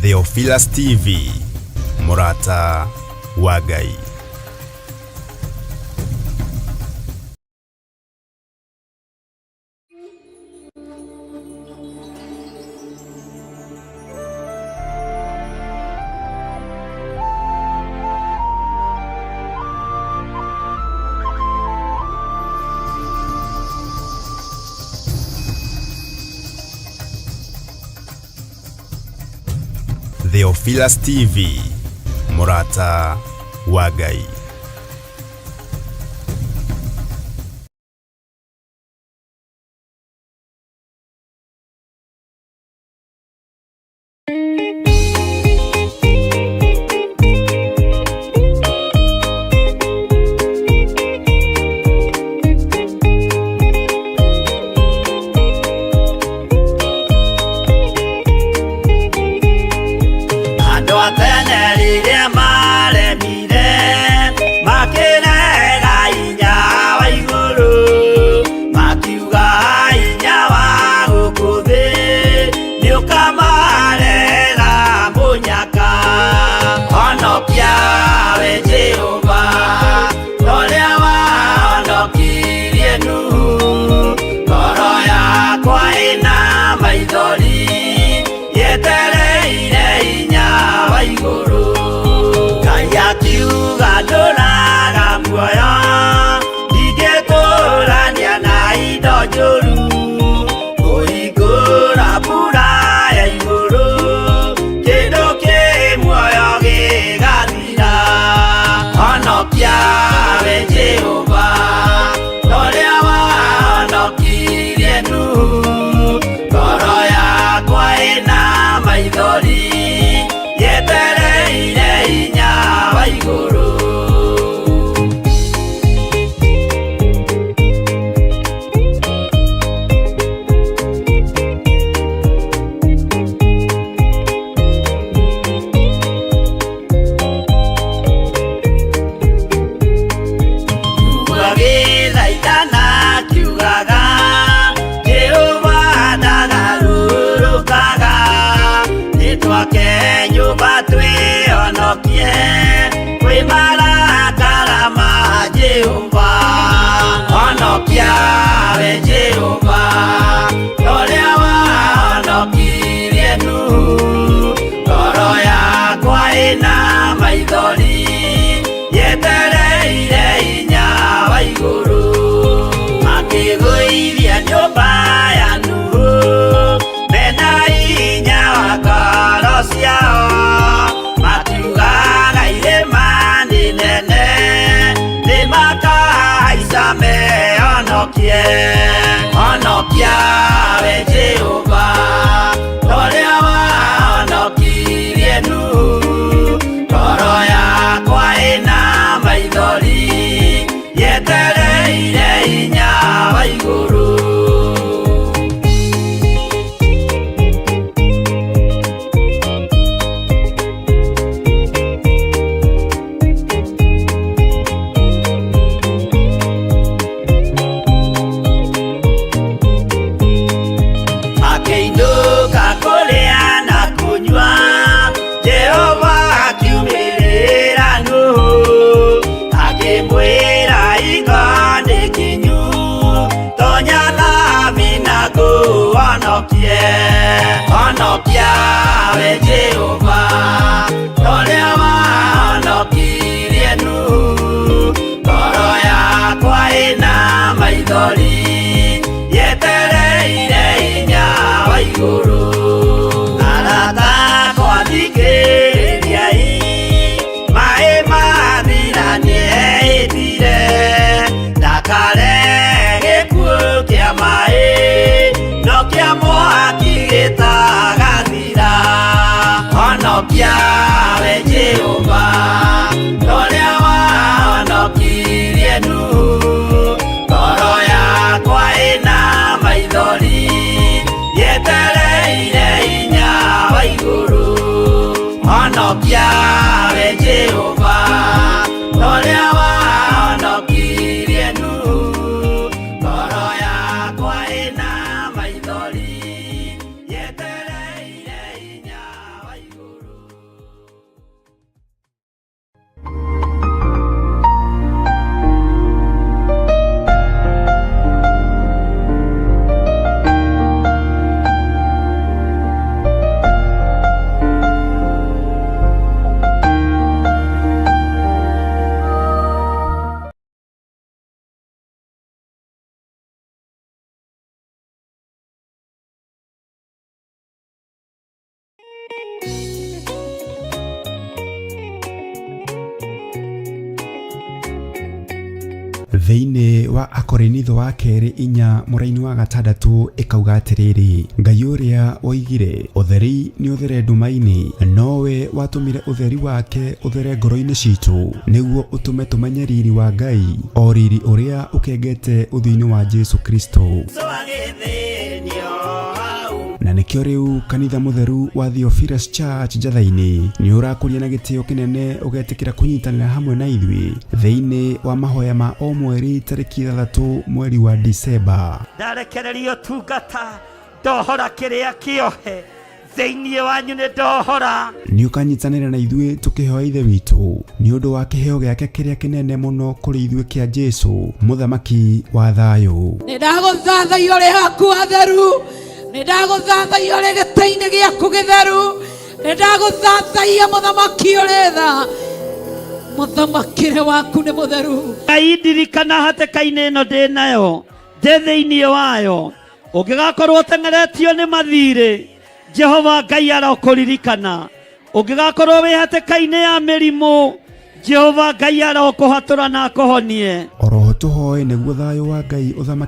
Theophilus TV, Murata wa Ngai. Theophilus TV, Murata wa Ngai. Thĩinĩ wa Akorinitho wa kerĩ 4 mũraini wa 6 ĩkauga atĩrĩrĩ, Ngai ũrĩa woigire ũtheri nĩ ũthere nduma-inĩ, nowe watũmire ũtheri wake ũthere ngoro-inĩ citũ, nĩguo ũtũme tũmenye riri wa Ngai, o riri ũrĩa ũkengete ũthiũ-inĩ wa Jesu Kristo. Na nĩkĩo rĩu kanitha mũtheru wa Theophilus Church Njatha-inĩ nĩ ũrakũria na gĩtĩo kĩnene ũgetĩkĩra kũnyitanĩra hamwe na ithuĩ thĩinĩ wa mahoya ma o mweri tarĩki 3 mweri wa Disemba. Ndarekererio tungata ndohora kĩrĩa kĩohe thĩinĩ wanyu nĩ ndohora. Nĩ ũkanyitanĩra na ithuĩ tũkĩhoya Ithe witũ nĩ ũndũ wa kĩheo gĩake kĩrĩa kĩnene mũno kũrĩ ithuĩ kĩa Jesu mũthamaki wa thayũ. Nĩ ndagũthathaiya ũrĩ haku atheru, nĩ ndagũthathaiya ũrĩ gĩtĩ-inĩ gĩaku gĩtheru, nĩ ndagũthathaiya mũthamaki ũrĩ tha, mũthamakĩre waku nĩ mũtheru. Ngai ndirikana hatĩka-inĩ ĩno ndĩ nayo, ndĩ thĩinĩ wayo, ũngĩgakorwo ũteng'eretio nĩ mathirĩ, Jehova Ngai arokũririkana. Ũngĩgakorwo wĩ hatĩka-inĩ ya mĩrimũ, Jehova Ngai arokũhatũra na akũhonie. Oroho tũhoe nĩguo thayũ wa Ngai ũthamaki